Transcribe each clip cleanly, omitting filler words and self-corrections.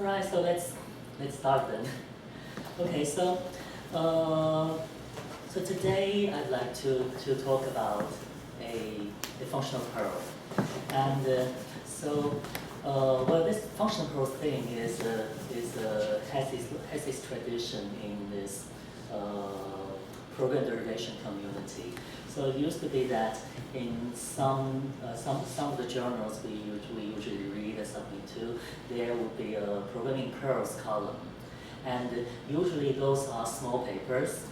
Alright, so let's start then. Okay, so today I'd like to talk about a functional curve, and well, this functional curve thing has this tradition in this program derivation community. So it used to be that in some of the journals we usually read or something too, there would be a programming curves column, and usually those are small papers.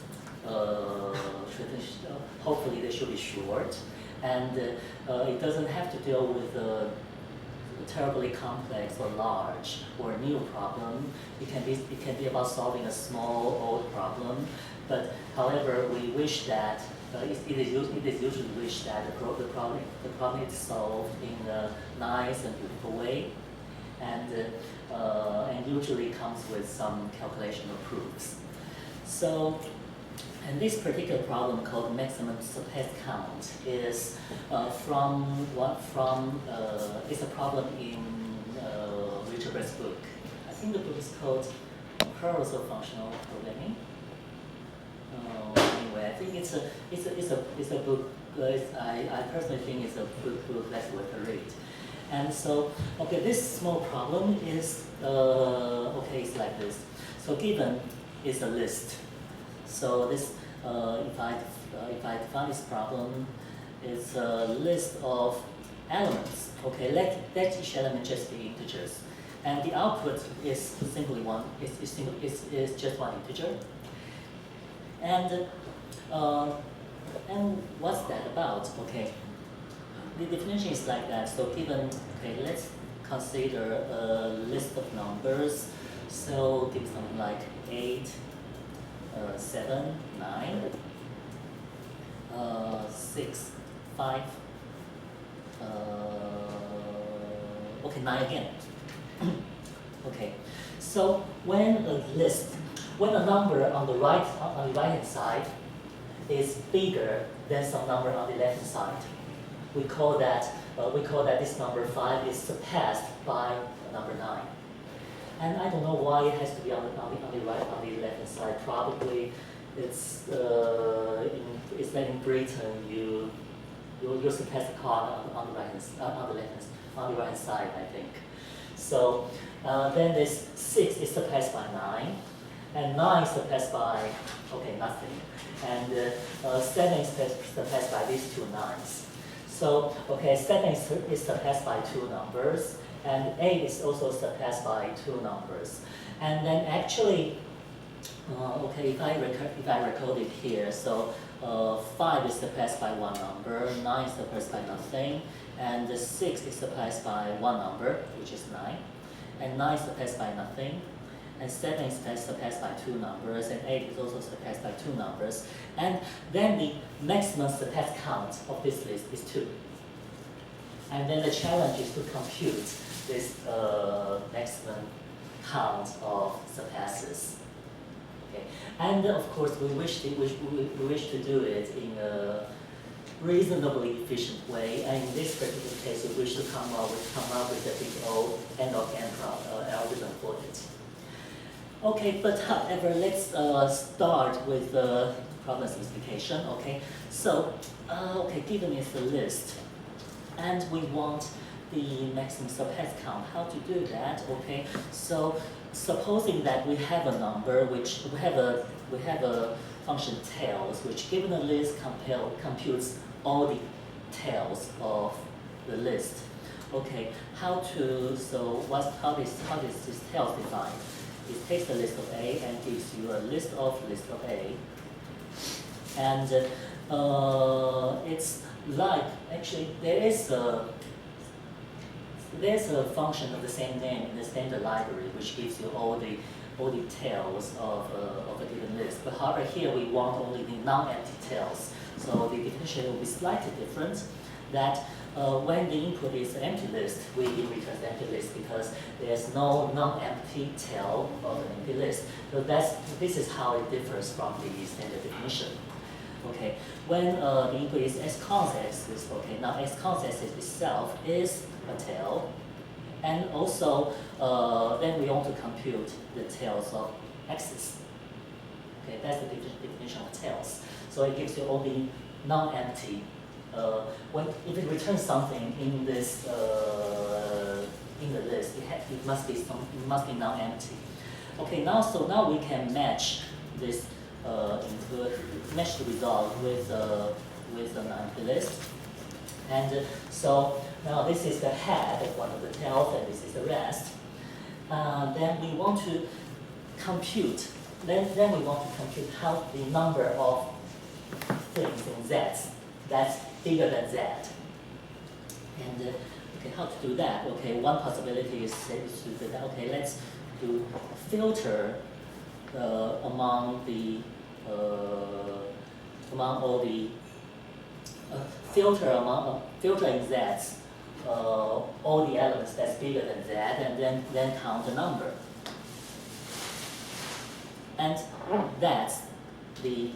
Hopefully they should be short, and it doesn't have to deal with terribly complex or large or new problem. It can be about solving a small old problem. But however, we wish that it is usually wished that the problem is solved in a nice and beautiful way, and usually comes with some calculation or proofs. So, and this particular problem called maximum surpassed count is it's a problem in Richard's book. I think the book is called Pearls of Functional Programming. Anyway, I think it's a book. I personally think it's a book that's worth a read. And so, okay, this small problem is it's like this. So given is a list. So this, if I define this problem, it's a list of elements. Okay, let each element just be integers, and the output is simply one. Is just one integer. And what's that about? Okay, the definition is like that. So given, okay, let's consider a list of numbers. So give something like 8, 7, 9, 6, 5. Okay, 9 again. Okay, so when a number on the right hand side is bigger than some number on the left hand side, we call that this number 5 is surpassed by number 9. And I don't know why it has to be on the left hand side. Probably it's like in Britain you surpass the car on the right hand side, I think. So then this 6 is surpassed by 9, and 9 is surpassed by nothing, and 7 is surpassed by these two 9s. So 7 is surpassed by two numbers, and 8 is also surpassed by two numbers. And then actually, if I record it here, so 5 is surpassed by one number, 9 is surpassed by nothing, and 6 is surpassed by one number, which is 9, and 9 is surpassed by nothing, and 7 is surpassed by two numbers, and 8 is also surpassed by two numbers. And then the maximum surpassed count of this list is 2. And then the challenge is to compute this maximum count of surpasses. Okay. And of course, we wish to do it in a reasonably efficient way. And in this particular case, we wish to come up with a big O n of n algorithm for it. Okay, but however, let's start with the problem specification. Okay, so given is the list, and we want the maximum surpassed count. How to do that? Okay, so supposing that we have a number which we have a function tails, which given a list computes all the tails of the list. Okay, how is this tails defined? It takes the list of A and gives you a list of A, and it's like actually there's a function of the same name in the standard library which gives you all the tails of a given list. But however, here we want only the non-empty tails. So the definition will be slightly different. That when the input is an empty list, we return the empty list because there's no non-empty tail of an empty list. So this is how it differs from the standard definition. Okay, when the input is s cons s, okay, now s cons s itself is a tail, And also, then we want to compute the tails of x's. Okay, that's the definition of tails. So it gives you only non-empty. If it returns something in this in the list, it must be non-empty. Okay, now we can match this match the result with an empty list. And so now this is the head of one of the tails, and this is the rest. Then we want to compute. Then we want to compute how the number of things in Z that's bigger than Z. And okay, how to do that? Okay, one possibility is to do that. Okay, let's do filter among all the filter in Z all the elements that's bigger than Z, and then count the number. And that's the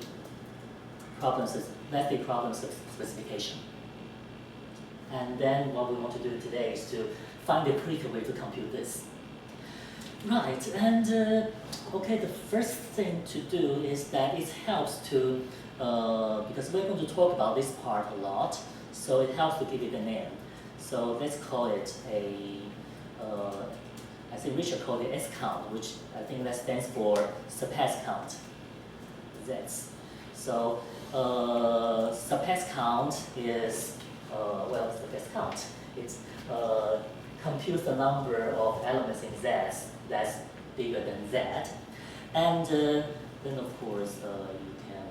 problem specification. And then what we want to do today is to find a quicker way to compute this. Right, and okay, the first thing to do is that it helps to, because we're going to talk about this part a lot, so it helps to give it a name. So let's call it I think Richard called it S count, which I think that stands for surpass count. That's so surpass count is surpass count. It computes the number of elements in Z that's bigger than Z, and then of course you can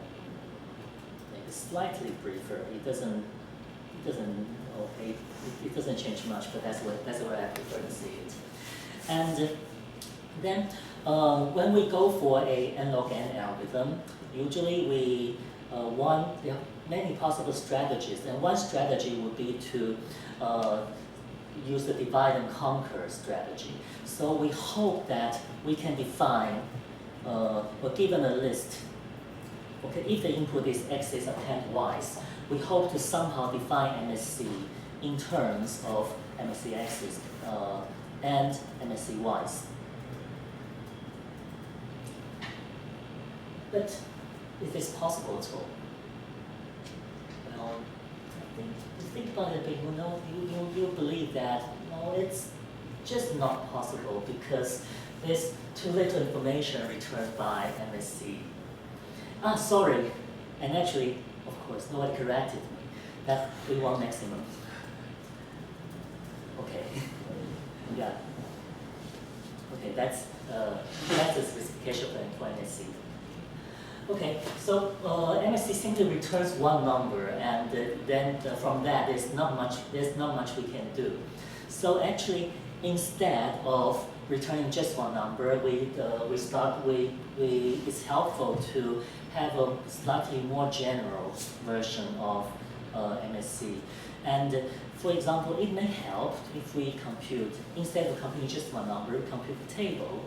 make it slightly briefer. It doesn't change much, but that's where I prefer to see it. And then when we go for a n-log-n algorithm, usually there are many possible strategies, and one strategy would be to use the divide and conquer strategy. So we hope that we can define, or given a list, okay, if the input is x's append y's, we hope to somehow define MSC in terms of MSC x's and MSC y's. But is this possible at all? Well, I think you think about it, but you believe that it's just not possible because there's too little information returned by MSC. Sorry, and actually, of course, nobody corrected me. That we want maximum. Okay. Yeah. Okay, that's the specification for MSC. Okay, so MSC simply returns one number, and then from that there's not much we can do. So actually, instead of returning just one number, it's helpful to have a slightly more general version of MSC. And for example, it may help if we compute, instead of computing just one number, we compute the table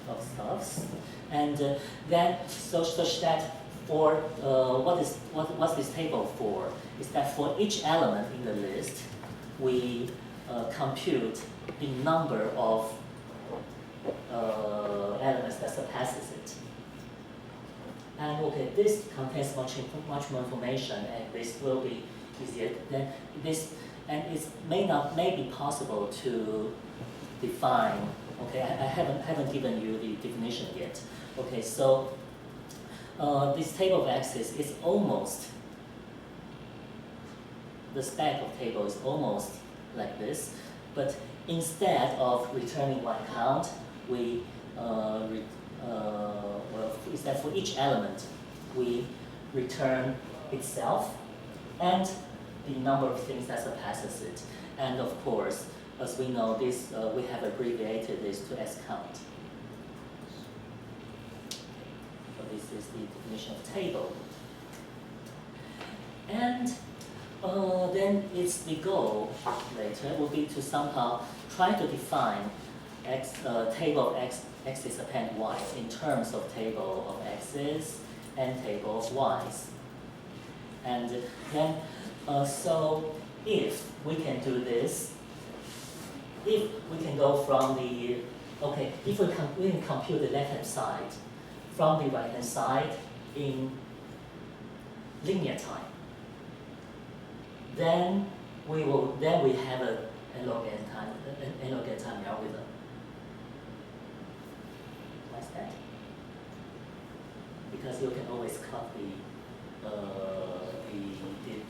of stuffs, and then such that for what's this table for? Is that for each element in the list, we compute the number of elements that surpasses it. And okay, this contains much more information, and this will be easier than this. And it may be possible to define. Okay, I haven't given you the definition yet. Okay, so this table of x's is almost, the stack of table is almost like this, but instead of returning one count, we is that for each element we return itself and the number of things that surpasses it. And of course, as we know, this we have abbreviated this to S count. So this is the definition of table. And then the goal later will be to somehow try to define table of x's append y's in terms of table of x's and table of y's. And then, so if we can do this, if we can go from the, okay, if we can compute the left-hand side from the right-hand side in linear time, then we have an log n time algorithm. What's that? Because you can always cut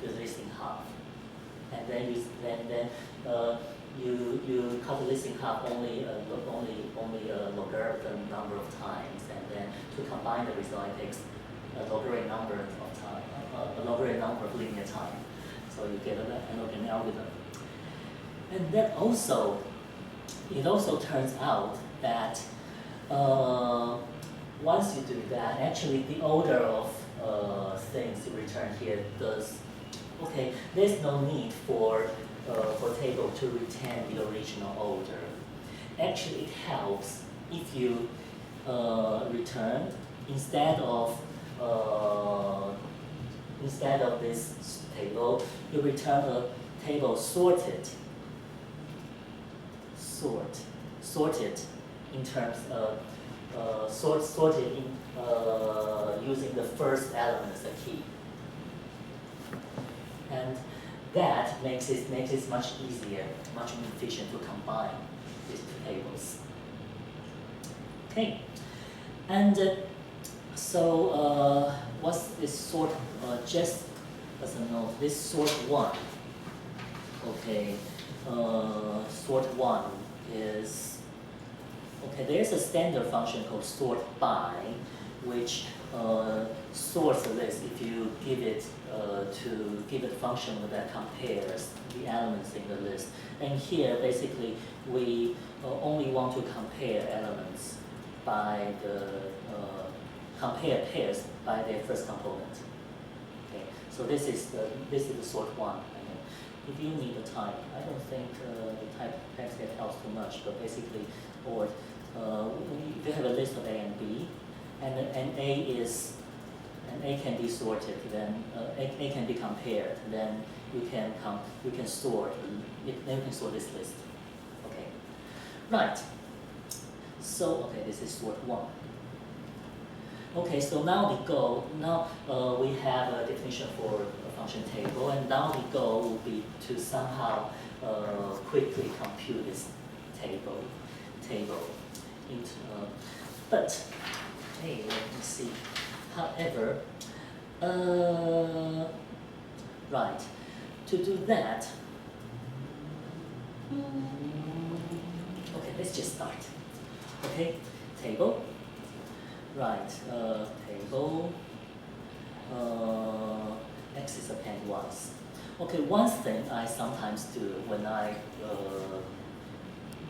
the list in half, and then you cut the list in half only a logarithm number of times, and then to combine the result it takes a logarithm number of time, a logarithm number of linear time. So you get an algorithm. And then also, it also turns out that once you do that, actually the order of things you return here does, okay, there's no need for table to retain the original order. Actually, it helps if you return instead of this table, you return a table sorted in terms of sorted in using the first element as a key, and that makes it much easier, much more efficient to combine these two tables. Okay, and so what's this sort? Just as a note, this sort one. Okay, sort one is, okay, there's a standard function called sort by, which sorts a list if you give it a function that compares the elements in the list. And here, basically, we only want to compare elements by compare pairs by their first component. Okay, so this is the sort one. If you need the type, I don't think the type text here helps too much, but basically, or if you have a list of A and B, and A can be sorted, then A can be compared, then you can sort this list. Okay, right. So okay, this is sort one. Okay, so now we have a definition for a function table, and now the goal will be to somehow quickly compute this table into. But hey, let me see. However, right, to do that, okay, let's just start. Okay, table. Right, table, X is append once. Okay, one thing I sometimes do when I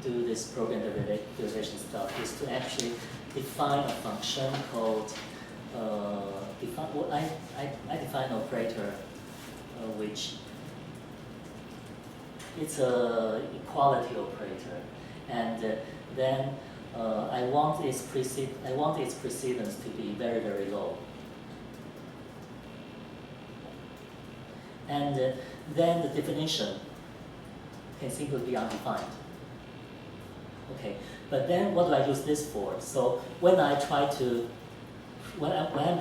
do this program derivation stuff is to actually define a function called, I define an operator which it's a equality operator, and then I want its precedence to be very, very low. And then the definition can simply be undefined. Okay, but then what do I use this for? So when I'm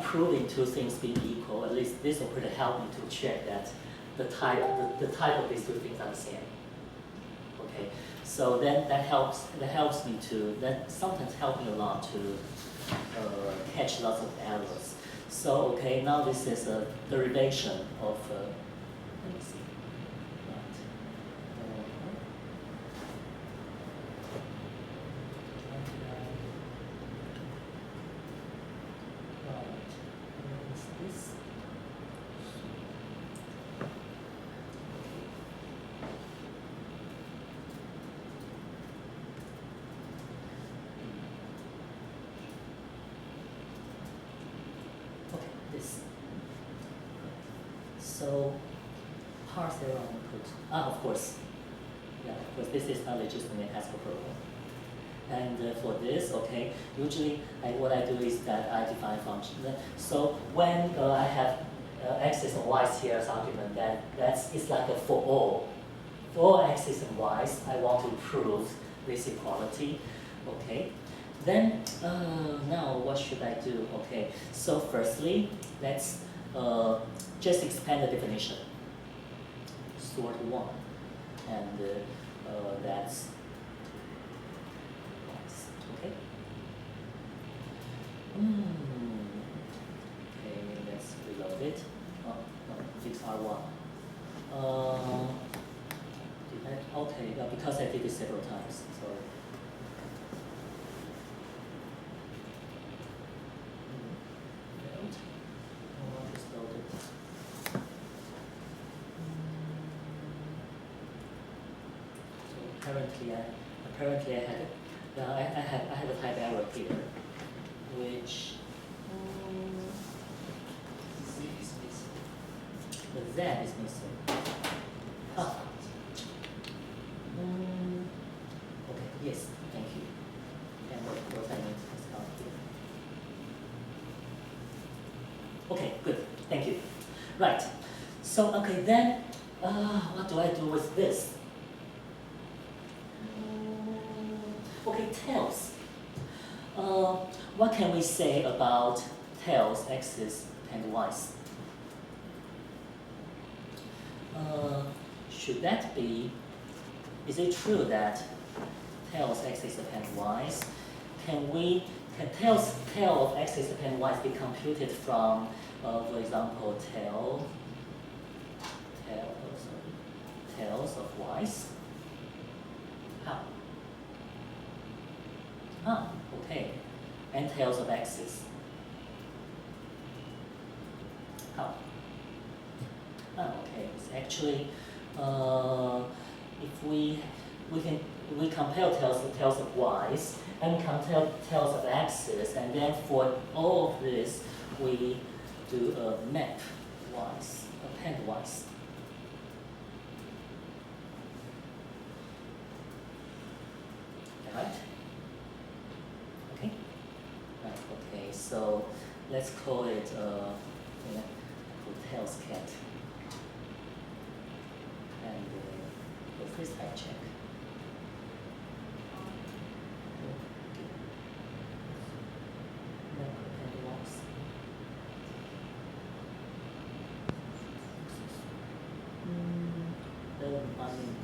proving two things being equal, at least this operator help me to check that the type of these two things are the same. Okay, so then that sometimes helps me a lot to catch lots of errors. So okay, now this is a derivation of. Let me see. So parse error input. Of course. Yeah, of course, this is not legitimate Haskell program. And for this, okay, usually what I do is that I define function. So when I have x's and y's here as argument, it's like a for all. For all x's and y's, I want to prove this equality. Okay. Then now what should I do? Okay. So firstly, let's just expand the definition. Sort one, and that's okay. Okay, let's reload it. Oh, no, fix R1. Okay, because I did it several times, so. Just load it. So apparently I have a type error here, which Z is missing. The Z is missing. Ah. Okay, yes, thank you. And what I need is down here. Okay, good, thank you. Right, so okay then, what do I do with this? Okay, tails. What can we say about tails, x's, and y's? Should that be, is it true that tails, x's, and y's, can tail of x's and y's be computed from, for example, tails of y's? How? Ah, okay. And tails of x's. How? Ah, okay. It's actually, if we compare tails of y's and compare tails of x's, and then for all of this we do a map y's, append y's. Right? Okay. Right. Okay. So let's call it tails cat. And first I check.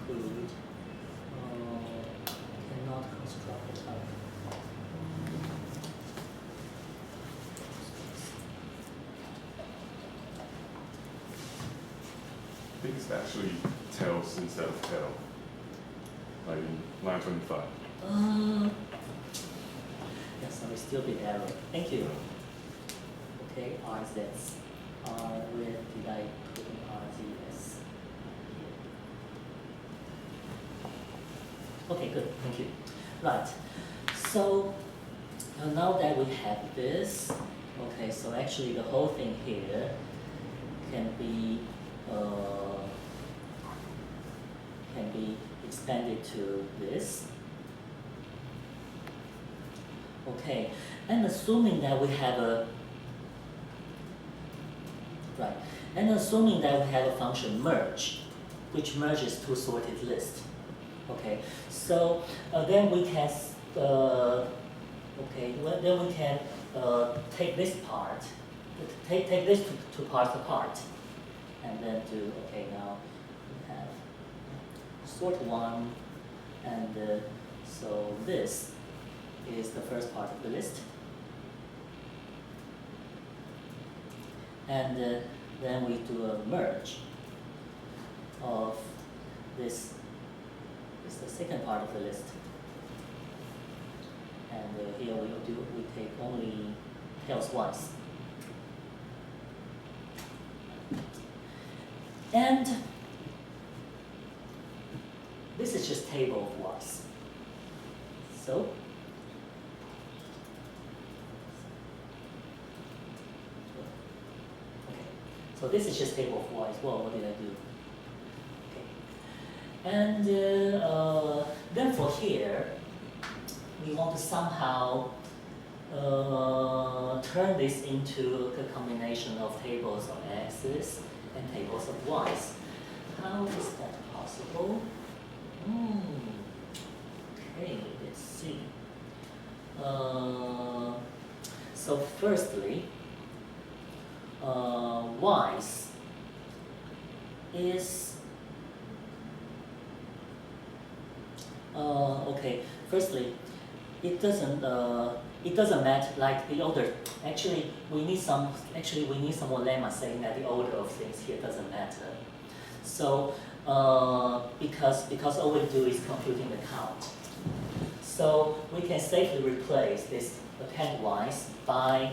Include cannot construct the type. I think it's actually tails instead of tail, like in line 25. Yes, sorry, still big error. Thank you. Okay, RZs. Where did I put in RZs? Okay, good, thank you. Right, so now that we have this, okay, so actually the whole thing here can be expanded to this. Okay, and assuming that we have a function merge, which merges two sorted lists. Okay, so then we can take this part, take this two parts apart, and then do now we have sort one, and so this is the first part of the list, and then we do a merge of this. Is the second part of the list, and here we take only tails once, and this is just table of y's. So so this is just table of y's. Well, what did I do? And then for here, we want to somehow turn this into a combination of tables of x's and tables of y's. How is that possible? Okay, let's see. So firstly, y's is okay. Firstly, it doesn't matter like the order. Actually, we need some more lemma saying that the order of things here doesn't matter. So because all we do is computing the count. So we can safely replace this append-wise by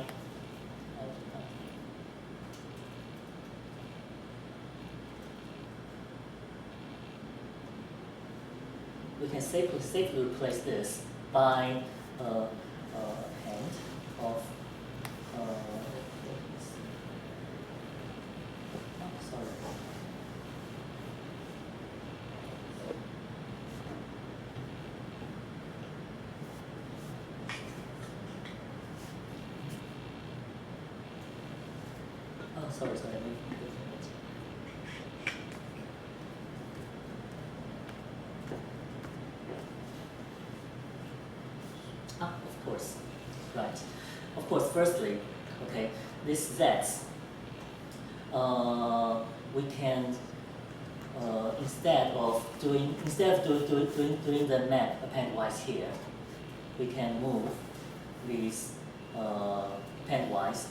we can safely replace this by append of sorry. Sorry. Of course, right. Of course, firstly, okay, this z's, we can instead of doing the map append-wise here, we can move these append-wise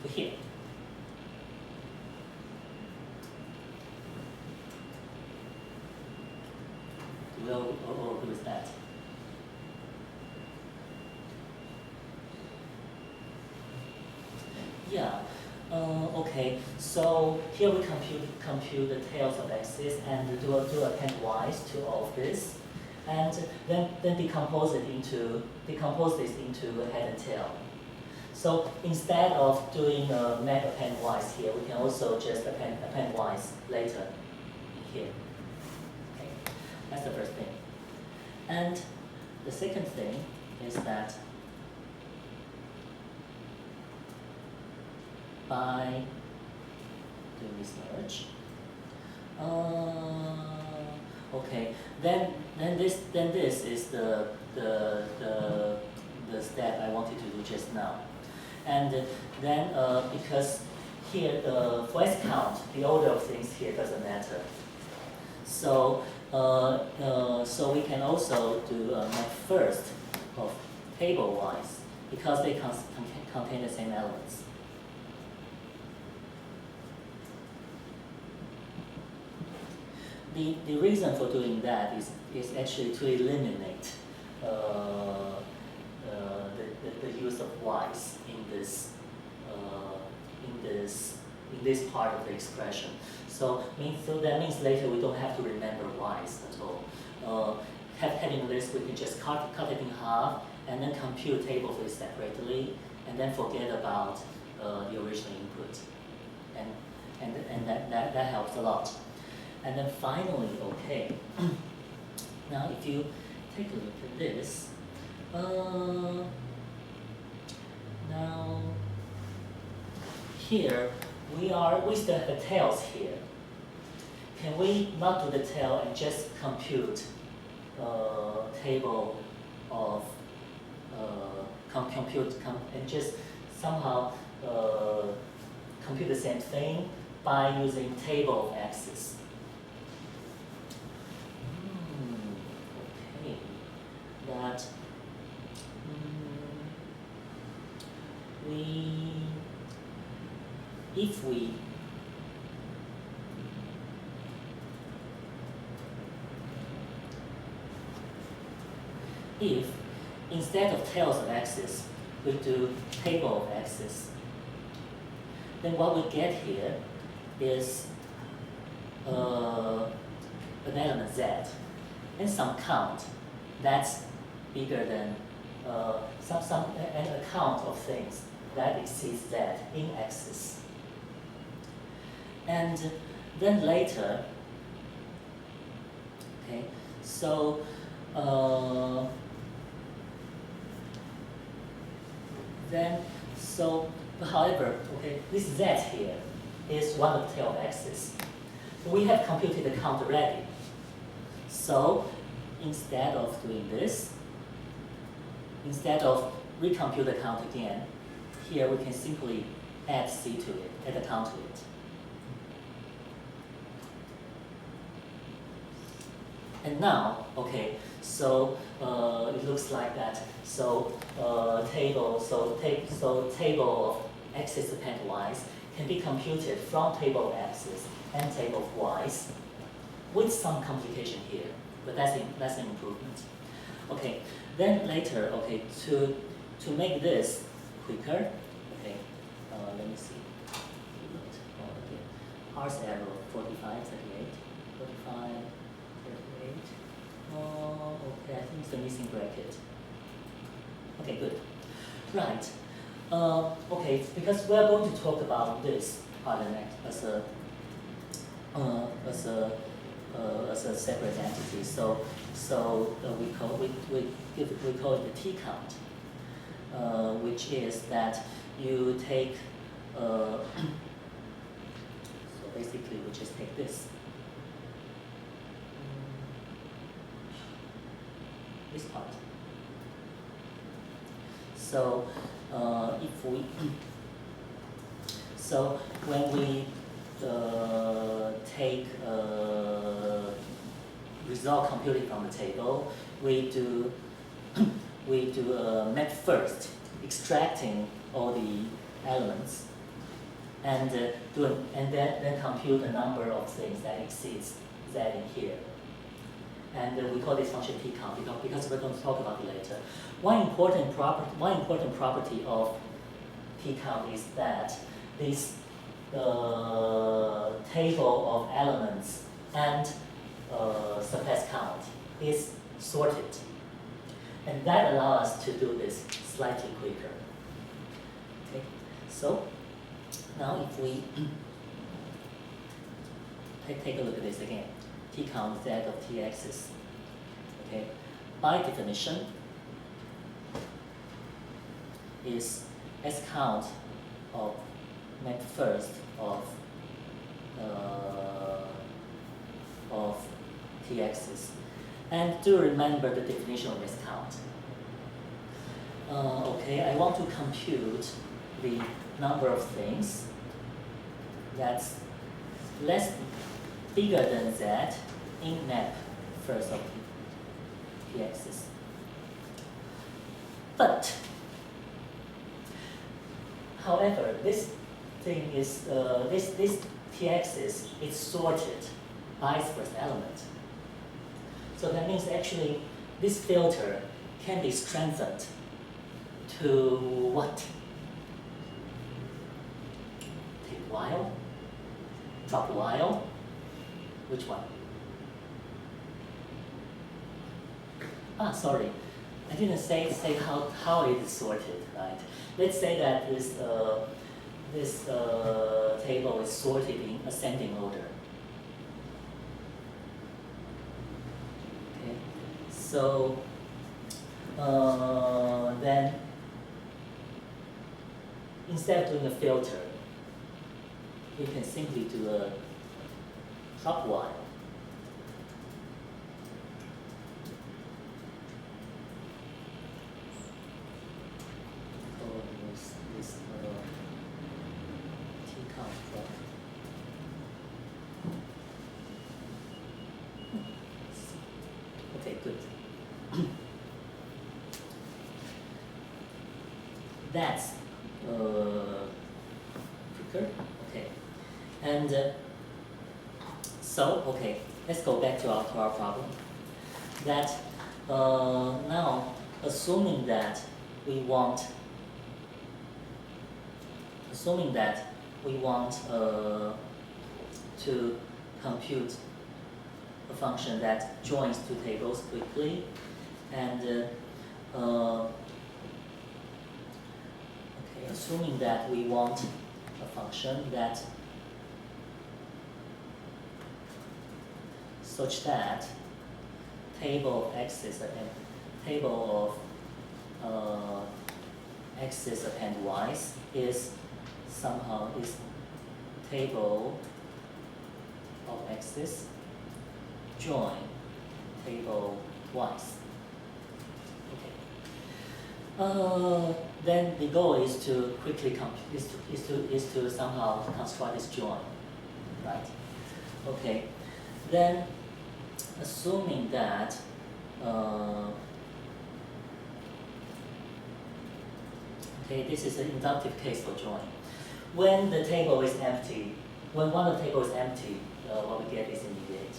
to here. We'll agree with that. Yeah. Okay. So here we compute the tails of x's and do append-wise to all of this, and then decompose this into head and tail. So instead of doing a map append-wise here, we can also just append-wise later here. That's the first thing. And the second thing is that by doing this merge, okay, then this is the step I wanted to do just now, and then because here for s count, the order of things here doesn't matter. So so we can also do a map first of table-wise because they contain the same elements. The reason for doing that is actually to eliminate the use of y's in this part of the expression. So that means later we don't have to remember y's at all. Having this, we can just cut it in half and then compute table for it separately, and then forget about the original input, and that helps a lot. And then finally, okay. Now if you take a look at this, now here we still have the tails here. Can we not do the tail and just compute table of and just somehow compute the same thing by using table of x's? Okay, that if instead of tails of x's, we do table of x's, then what we get here is an element z and some count that's bigger than an account of things that exceeds z in x's. And then later, okay, so Then, so, but however, okay, this z here is one of the tail axes. We have computed the count already. So, instead of doing this, instead of recompute the count again, here we can simply add c to it, add a count to it. And now, okay, so it looks like that. So table of x's append y's can be computed from table of x's and table of y's with some complication here, but that's an improvement. Okay, then later, okay, to make this quicker, okay, let me see. Parse error 45, 38, 45. Oh, okay, I think it's the missing bracket. Okay, good. Right. Okay, because we're going to talk about this part next as a separate entity. So we call it the T count, which is that you take. So basically, we just take this. This part. So if we, so when we take result computed from the table, we do map first, extracting all the elements, and then compute the number of things that exceeds z in here. And we call this function T count because we're going to talk about it later. One important property of T count is that this table of elements and surpass count is sorted, and that allows us to do this slightly quicker. Okay, so now if we take a look at this again. T count z of t axis. Okay, by definition, is s count of map first of t axis, and do remember the definition of s count. Okay, I want to compute the number of things that's bigger than z in map first of t axis. But, however, this thing is this t axis is sorted by its first element. So that means actually this filter can be strengthened to what? Take while, drop while. Which one? Sorry, I didn't say how it is sorted, right? Let's say that this table is sorted in ascending order. Okay, so then instead of doing a filter, we can simply do a drop while. This T count drop. Okay, good. That's quicker. Okay, and so okay, let's go back to our problem. That now, assuming that we want to compute a function that joins two tables quickly, and okay, assuming that we want a function that such that table of x's and table of x's append y's is somehow is table of x's join table y's. Okay. Then the goal is to quickly is to somehow construct this join, right? Okay. Then, assuming that okay, this is an inductive case for join. When the table is empty, when one of the table is empty, what we get is immediate.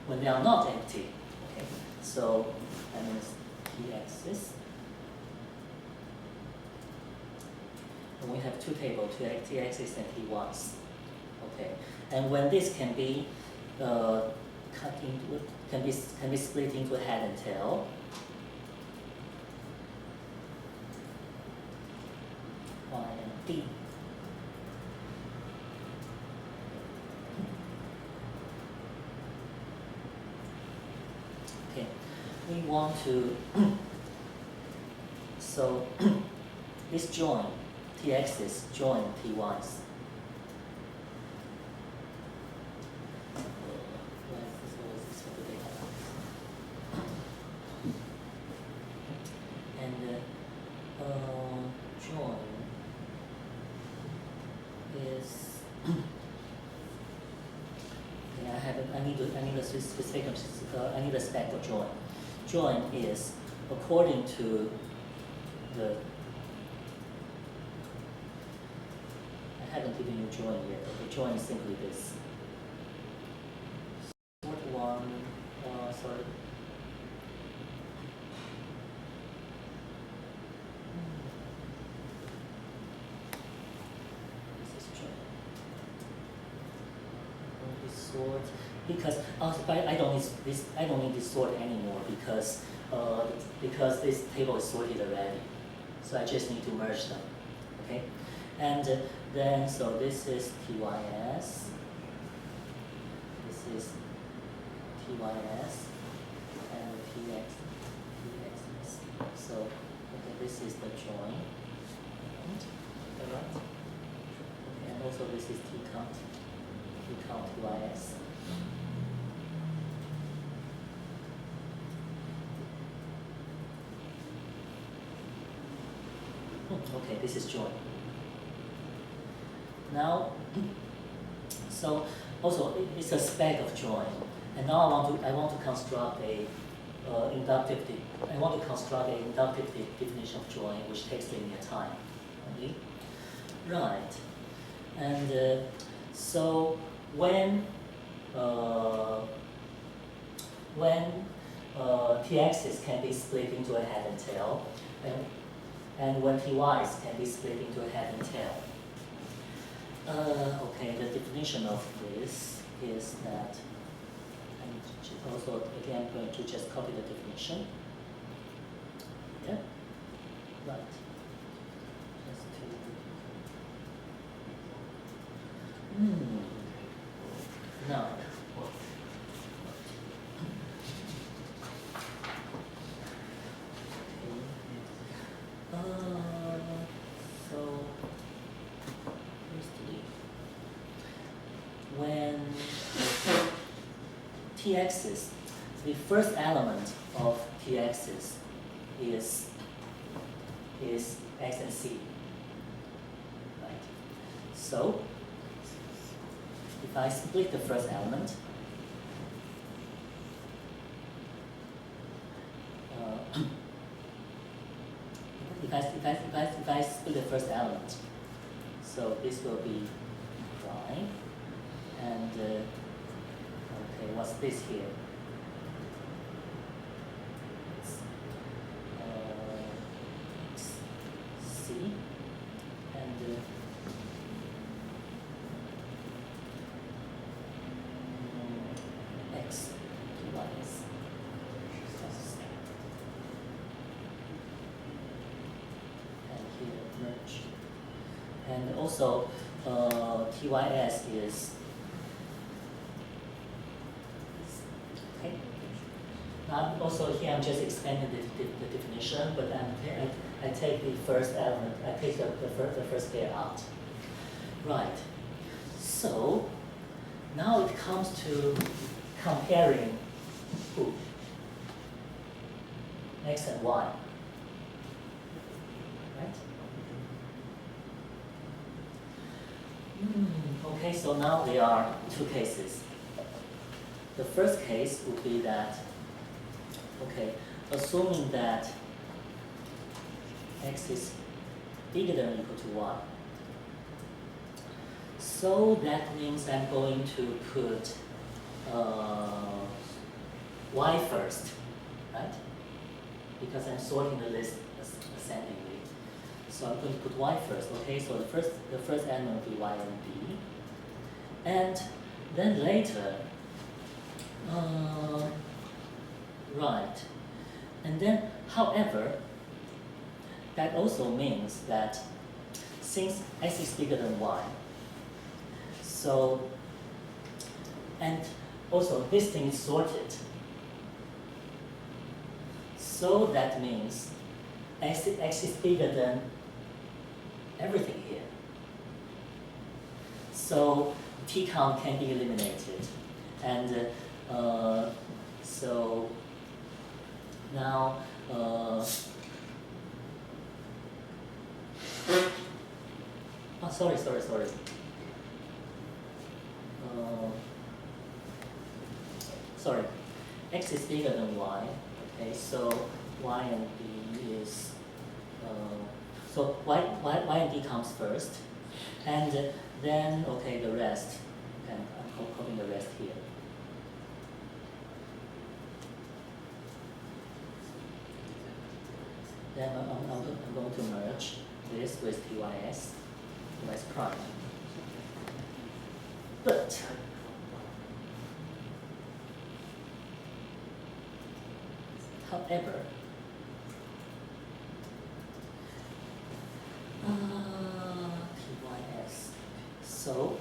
When they are not empty, okay, so that means t-axis. And we have two tables, t-axis and t-y's. Okay, and when this can be cut into, can be split into head and tail. Y and D. Okay, we want to so this join t-axis join t-y's. Join is okay, I need a specific I need a spec for join. Join is according to the I haven't given you join yet. Okay, join is simply this. Sort one sorry. Sort because I don't need this sort anymore because this table is sorted already, so I just need to merge them. Okay, and then so this is TYS, this is TYS, and TXS. So okay, this is the join, right? Okay, and also this is T count. We count TYS. Okay, this is join. Now, so also it's a spec of join, and now I want to construct a inductive definition of join, which takes linear time. Okay? Right, and so when t-axis can be split into a head and tail, and when ty's can be split into a head and tail. Okay, the definition of this is that, and also again I'm going to just copy the definition. Yeah, right. Just to now. So when t-axis, the first element of t-axis is x and c, right? So if I split the first element, if I split the first element, so this will be y, and okay, what's this here? It's c, and x, y is. Merge. And also TYS is okay. Now also here I'm just expanding the definition, but I I take the first element, I take the first pair out. Right. So now it comes to comparing who? X and Y. Right? Okay, so now there are two cases. The first case would be that, okay, assuming that X is bigger than or equal to Y. So that means I'm going to put Y first, right? Because I'm sorting the list ascendingly. So I'm going to put Y first, okay? So the first element will be Y and B. And then later, right. And then, however, that also means that since X is bigger than Y, so, and also this thing is sorted. So that means X is bigger than everything here. So T count can be eliminated. And so now, sorry. Sorry, X is bigger than Y. Okay, so Y and B is, so Y and D comes first, and then, okay, the rest, and I'm copying the rest here. Then I'm going to merge this with TYS, TYS prime. But however, TYS. So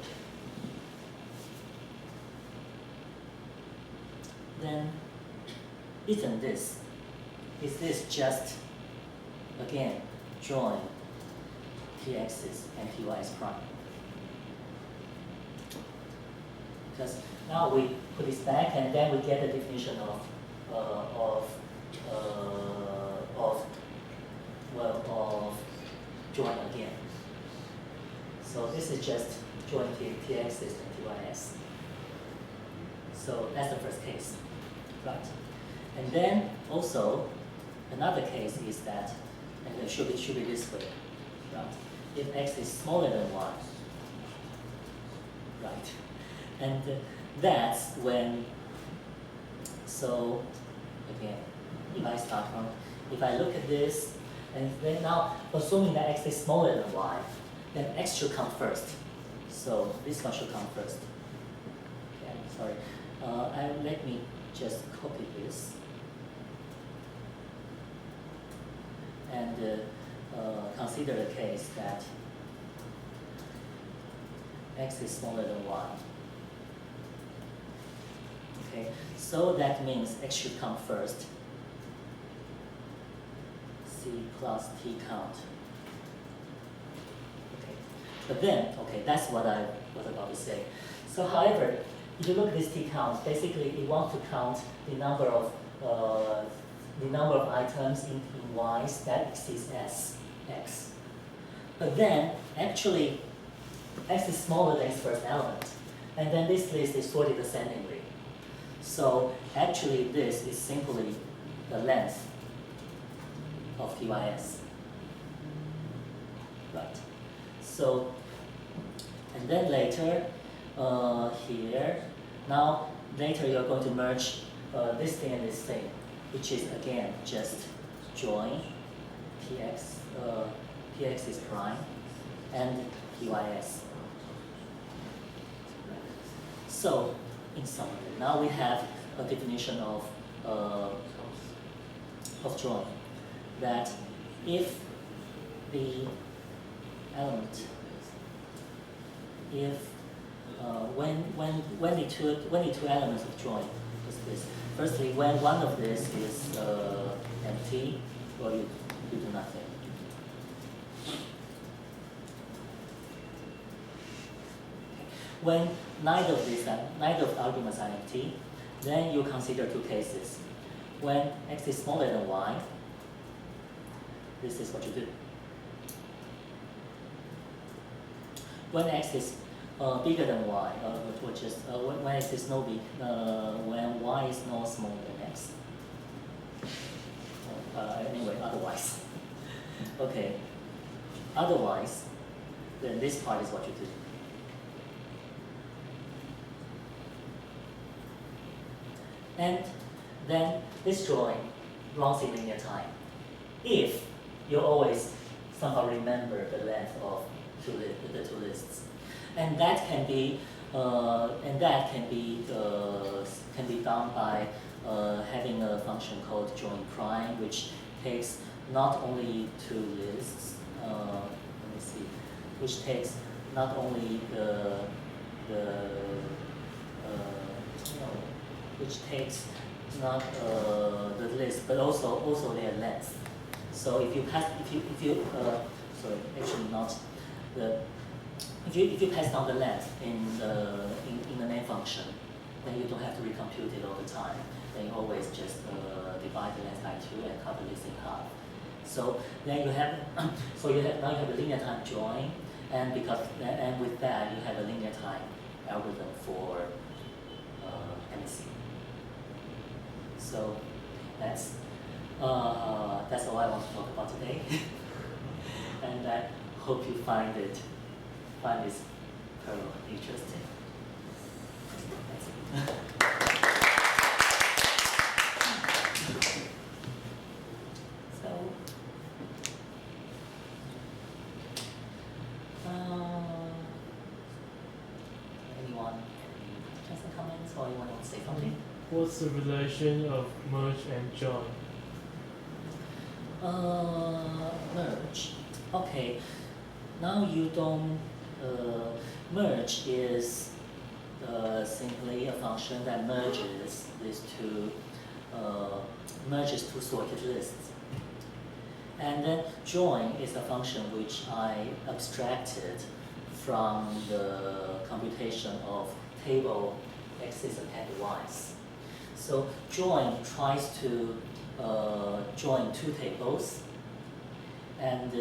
then, isn't this? Is this just again join TX's and TYS prime? Because now we put this back, and then we get the definition of join again. So this is just join TX's and TYS. So that's the first case, right? And then also another case is that, and it should be this way, right? If X is smaller than Y, right? And that's when, so again, if I look at this, and then now, assuming that X is smaller than Y, then X should come first. So this one should come first. Okay, sorry. Let me just copy this. And consider the case that X is smaller than Y. Okay, so that means X should come first. C plus T count. Okay, but then, okay, that's what I was about to say. So however, if you look at this T count, basically it wants to count the number of items in Y's that exceeds X. But then, actually, X is smaller than its first element. And then this list is sorted ascendingly. So actually this is simply the length of TYS. Right. So, and then later, here, now later you're going to merge this thing and this thing, which is again just join TX is prime and TYS. So in summary, now we have a definition of join, that if the element, when the two elements of join is this. Firstly, when one of this is empty, well, you do nothing. when neither of the arguments are empty, then you consider two cases. When x is smaller than y, this is what you do. When x is bigger than y, which is when x is no big, when y is no smaller than x. Anyway, otherwise. Okay. Otherwise, then this part is what you do. And then this drawing runs in linear time. If you always somehow remember the length of the two lists, and that can be done by having a function called join prime, which takes not only two lists. Let me see, which takes not only which takes not the list, but also their length. So if you pass down the length in the main function, then you don't have to recompute it all the time. Then you always just divide the length by 2 and cut the list in half. So then you have now you have a linear time join, and with that you have a linear time algorithm for MSC. So that's all I want to talk about today, and I hope you find this Perl interesting. That's it. Anyone? Just some comments, or you want to say something? What's the relation of merge and join? Merge. Okay. Now you don't. Merge is simply a function that merges two sorted lists. And then join is a function which I abstracted from the computation of table x's and y's. So join tries to join two tables, and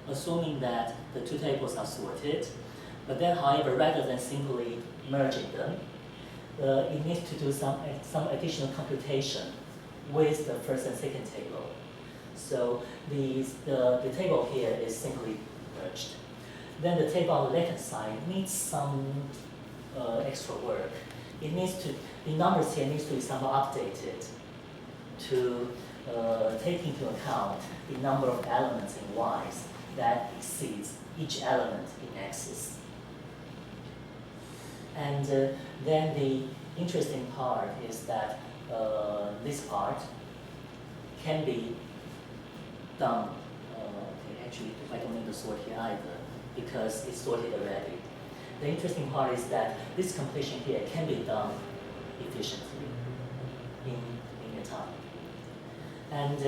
assuming that the two tables are sorted, but then however, rather than simply merging them, it needs to do some additional computation with the first and second table. So the table here is simply merged. Then the table on the left-hand side needs some extra work. The numbers here needs to be somehow updated to take into account the number of elements in y's that exceeds each element in x's. And then the interesting part is that this part can be done. Actually, I don't need to sort here either because it's sorted already. The interesting part is that this completion here can be done efficiently in linear time. And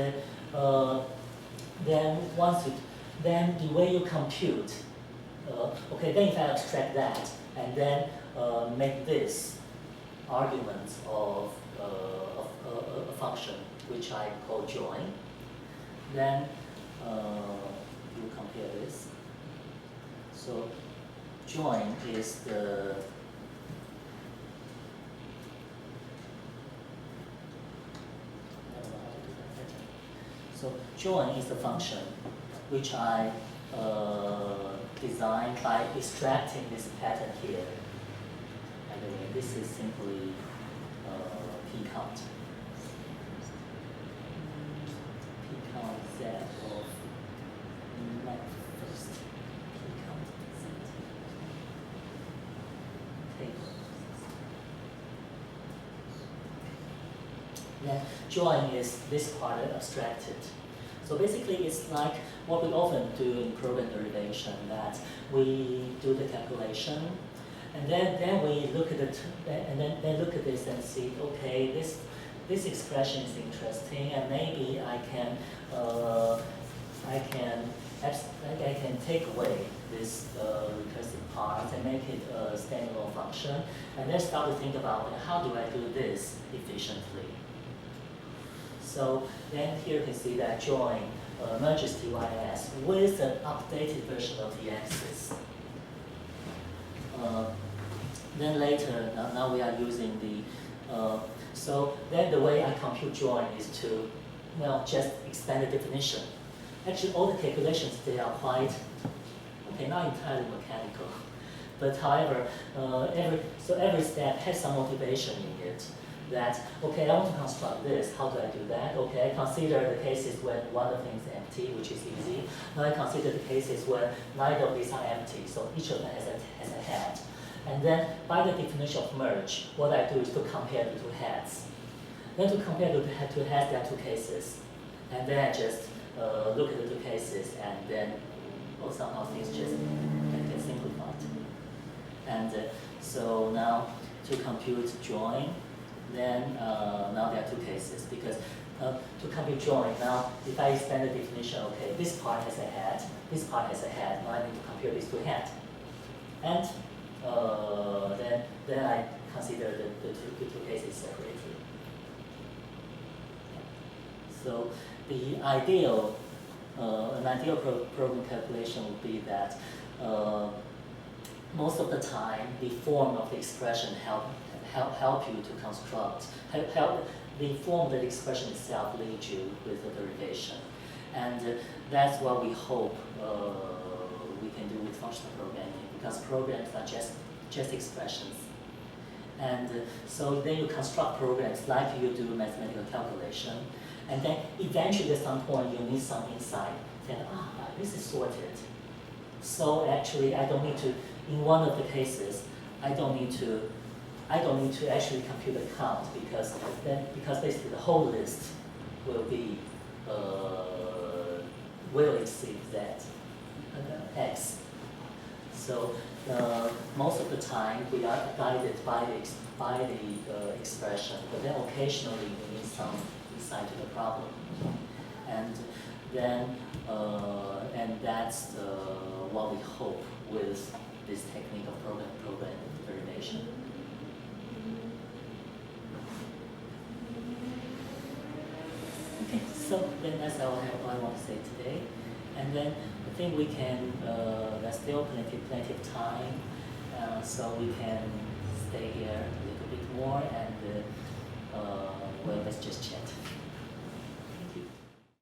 then the way you compute, then if I abstract that and then make this arguments of a function which I call join, then you compare this. So join is the function which I designed by extracting this pattern here. And this is simply p count. P count z of first p count z table. Then join is this part abstracted. So basically, it's like what we often do in program derivation, that we do the calculation, and then we look at then look at this and see, okay, this expression is interesting, and maybe I can I can take away this recursive part and make it a standalone function, and then start to think about how do I do this efficiently. So then here you can see that join merges TYS with an updated version of the axis. Then later, now we are using the, so then the way I compute join is to, well, just expand the definition. Actually, all the calculations, they are quite, okay, not entirely mechanical. But however, every step has some motivation in it. That, okay, I want to construct this, how do I do that? Okay, I consider the cases when one of them is empty, which is easy. Now I consider the cases when neither of these are empty, so each of them has a head. And then by the definition of merge, what I do is to compare the two heads. Then to compare the two heads, there are two cases. And then I just look at the two cases, and then somehow things just get simplified. And so now to compute join, then now there are two cases, because to compute join, now if I expand the definition, okay, this part has a head, this part has a head, now I need to compare these two heads. And then I consider the two cases separately. So the ideal, an ideal program calculation would be that most of the time the form of the expression help you to construct, the form of the expression itself leads you with the derivation. And that's what we hope we can do with functional programming, because programs are just expressions. And so then you construct programs like you do mathematical calculation, and then eventually at some point you need some insight. Then, this is sorted. So actually I don't need to, in one of the cases, I don't need to actually compute the count, because basically the whole list will be will exceed that x. So most of the time we are guided by the expression, but then occasionally we need some insight to the problem, and then and that's what we hope with this technique of program derivation. Okay, so then that's all I want to say today. And then I think we can, there's still plenty of time, so we can stay here a little bit more, and well, let's just chat.